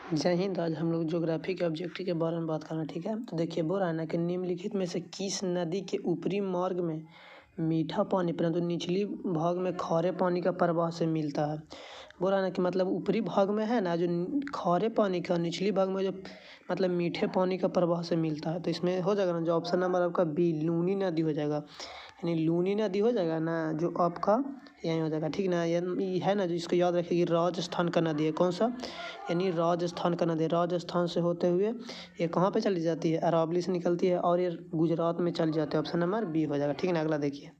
जय हिंद। आज हम लोग ज्योग्राफी के ऑब्जेक्टिव के बारे में बात करना, ठीक है। तो देखिए बोल रहा है ना कि निम्नलिखित में से किस नदी के ऊपरी मार्ग में मीठा पानी परंतु निचली भाग में खारे पानी का प्रवाह से मिलता है। बोल रहा है ना कि मतलब ऊपरी भाग में है ना जो खारे पानी का, निचली भाग में जो मतलब मीठे पानी का प्रवाह से मिलता है। तो इसमें हो जाएगा ना जो ऑप्शन नंबर आपका बी लूनी नदी हो जाएगा, यानी लूनी नदी हो जाएगा ना जो आपका यही हो जाएगा, ठीक ना। ये है ना जो इसको याद रखिए कि राजस्थान का नदी है, कौन सा, यानी राजस्थान का नदी। राजस्थान से होते हुए ये कहाँ पे चली जाती है, अरावली से निकलती है और ये गुजरात में चली जाती है। ऑप्शन नंबर बी हो जाएगा, ठीक ना। अगला देखिए,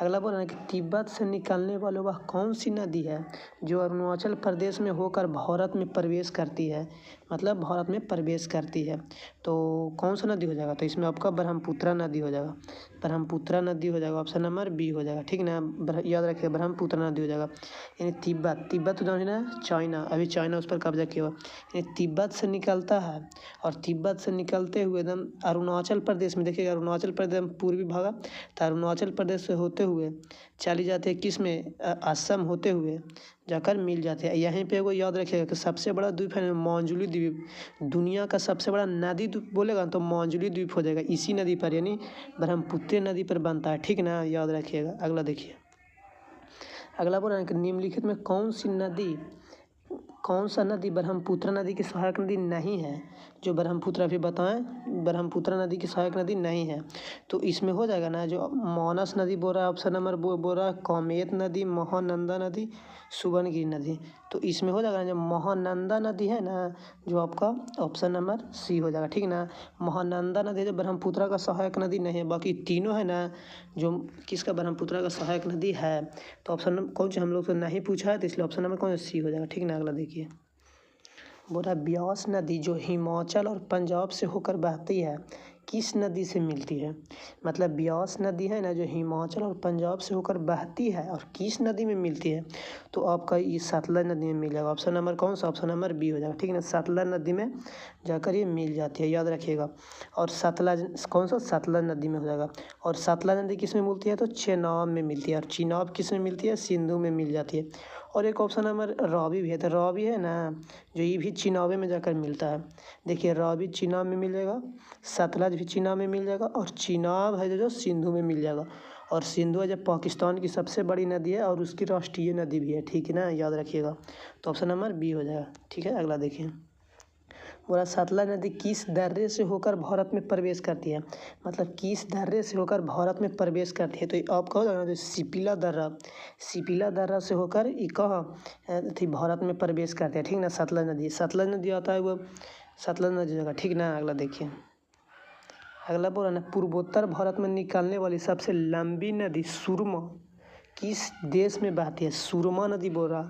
अगला बोल रहा है कि तिब्बत से निकलने वाली वह कौन सी नदी है जो अरुणाचल प्रदेश में होकर भारत में प्रवेश करती है, मतलब भारत में प्रवेश करती है। तो कौन सा नदी हो जाएगा, तो इसमें आपका ब्रह्मपुत्रा नदी हो जाएगा। ब्रह्मपुत्रा नदी हो जाएगा, ऑप्शन नंबर बी हो जाएगा, ठीक ना। याद रखिए ब्रह्मपुत्रा नदी हो जाएगा। यानी तिब्बत जो है ना चाइना, अभी चाइना उस पर कब्जा किया हुआ, यानी तिब्बत से निकलता है और तिब्बत से निकलते हुए एकदम अरुणाचल प्रदेश में, देखिएगा अरुणाचल प्रदेश पूर्वी भाग, तो अरुणाचल प्रदेश से होते हुए चली जाती है किस में, असम होते हुए जाकर मिल जाते हैं। यहीं पे वो याद रखिएगा कि सबसे बड़ा द्वीप है माजुली द्वीप, दुनिया का सबसे बड़ा नदी द्वीप बोलेगा तो माजुली द्वीप हो जाएगा, इसी नदी पर यानी ब्रह्मपुत्र नदी पर बनता है, ठीक ना, याद रखिएगा। अगला देखिए, अगला बोल रहे हैं कि निम्नलिखित में कौन सा नदी ब्रह्मपुत्र नदी की सहायक नदी नहीं है। जो ब्रह्मपुत्र अभी बताएं ब्रह्मपुत्र नदी की सहायक नदी नहीं है, तो इसमें हो जाएगा ना जो मानस नदी बोल रहा है, ऑप्शन नंबर बोल रहा है कामेत नदी, महानंदा नदी, सुवर्णगिरी नदी। तो इसमें हो जाएगा ना जो महानंदा नदी है ना जो आपका ऑप्शन नंबर सी हो जाएगा, ठीक ना। महानंदा नदी जो ब्रह्मपुत्र का सहायक नदी नहीं है, बाकी तीनों है ना जो किसका ब्रह्मपुत्र का सहायक नदी है। तो ऑप्शन कौन सा हम लोग से नहीं पूछा है, तो इसलिए ऑप्शन नंबर कौन सा सी हो जाएगा, ठीक ना। अगला देखिए, बोल रहा ब्यास नदी जो हिमाचल और पंजाब से होकर बहती है किस नदी से मिलती है। मतलब ब्यास नदी है ना जो हिमाचल और पंजाब से होकर बहती है और किस नदी में मिलती है, तो आपका ये सतलज नदी में मिल जाएगा। ऑप्शन नंबर कौन सा, ऑप्शन नंबर बी हो जाएगा, ठीक है ना। सतलज नदी में जाकर ये मिल जाती है, याद रखिएगा। और सतलज कौन सा, सतलज नदी में हो जाएगा। और सतलज नदी किस में मिलती है, तो चेनाब में मिलती है। और चिनाब किस में मिलती है, सिंधु में मिल जाती है। और एक ऑप्शन नंबर रावी भी है, तो रावी है ना जो ये भी चिनाबे में जाकर मिलता है। देखिए रावी चिनाब में मिल जाएगा, सतलज भी चिनाब में मिल जाएगा और चिनाब है जो सिंधु में मिल जाएगा। और सिंधु है जो पाकिस्तान की सबसे बड़ी नदी है और उसकी राष्ट्रीय नदी भी है, ठीक है ना, याद रखिएगा। तो ऑप्शन नंबर बी हो जाएगा, ठीक है। अगला देखिए, बोला सतलज नदी किस दर्रे से होकर भारत में प्रवेश करती है। मतलब किस दर्रे से होकर भारत में प्रवेश करती है, तो आपका हो जाएगा जो सिपिला दर्रा से होकर ये कहाँ थी भारत में प्रवेश करते हैं, ठीक ना। सतलज नदी आता है वो सतलज नदी जगह, ठीक ना। अगला देखिए, अगला बोला ना पूर्वोत्तर भारत में निकलने वाली सबसे लंबी नदी सुरमा किस देश में बहती है। सुरमा नदी बोल रहा,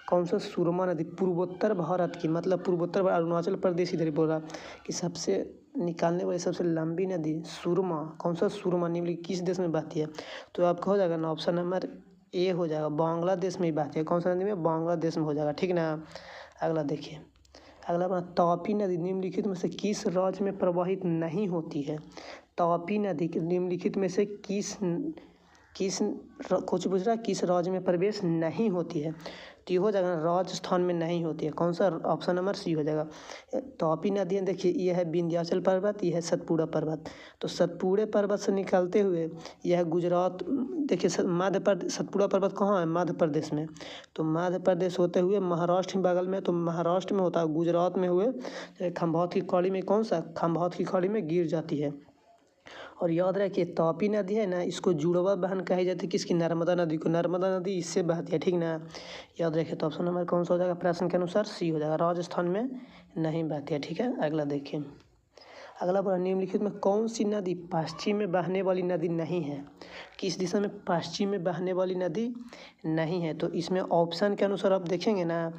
कौन सा, सुरमा नदी पूर्वोत्तर भारत की, मतलब पूर्वोत्तर अरुणाचल प्रदेश इधर बोल रहा कि सबसे निकालने वाली सबसे लंबी नदी सुरमा, कौन सा, सुरमा निम्नलिखित किस देश में बहती है। तो आपका हो जाएगा ना ऑप्शन नंबर ए हो जाएगा, बांग्लादेश में ही बहती है। कौन सा नदी में, बांग्लादेश में हो जाएगा, ठीक ना। अगला देखिए, अगला अपना तापी नदी निम्नलिखित में से किस राज्य में प्रवाहित नहीं होती है। तापी नदी निम्नलिखित में से किस कुछ पूछ रहा है किस राज्य में प्रवेश नहीं होती है, तो ये हो जाएगा राजस्थान में नहीं होती है। कौन सा, ऑप्शन नंबर सी हो जाएगा। तापी नदी देखिए ये है विंध्याचल पर्वत, ये है सतपुड़ा पर्वत। तो सतपुड़े पर्वत से निकलते हुए यह गुजरात, देखिए मध्य प्रदेश, सतपुड़ा पर्वत कहाँ है, मध्य प्रदेश में। तो मध्य प्रदेश होते हुए महाराष्ट्र बगल में, तो महाराष्ट्र में होता है, गुजरात में हुए खंभात की खाड़ी में, कौन सा, खंभात की खाड़ी में गिर जाती है। और याद रखिए तापी नदी है ना इसको जुड़वा बहन कही जाती है किसकी, नर्मदा नदी को। नर्मदा नदी इससे बहती है, ठीक ना। याद रखिए, तो ऑप्शन नंबर कौन सा हो जाएगा, प्रश्न के अनुसार सी हो जाएगा, राजस्थान में नहीं बहती है, ठीक है। अगला देखिए, अगला बोला निम्नलिखित में कौन सी नदी पश्चिम में बहने वाली नदी नहीं है। किस दिशा में पश्चिम में बहने वाली नदी नहीं है, तो इसमें ऑप्शन के अनुसार आप देखेंगे ना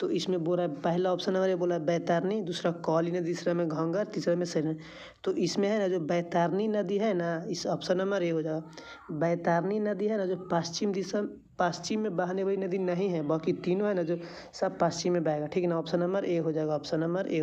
तो इसमें बोला है पहला ऑप्शन नंबर ये बोला है बैतरनी, दूसरा काली नदी, तीसरा में घाघर, तीसरा में सेन। तो इसमें है ना जो बैतरनी नदी है ना, इस ऑप्शन नंबर ए हो जाएगा। बैतरनी नदी है ना जो पश्चिम में बहने वाली नदी नहीं है, बाकी तीनों है ना जो सब पश्चिम में बहेगा, ठीक है ना। ऑप्शन नंबर ए हो जाएगा, ऑप्शन नंबर ए।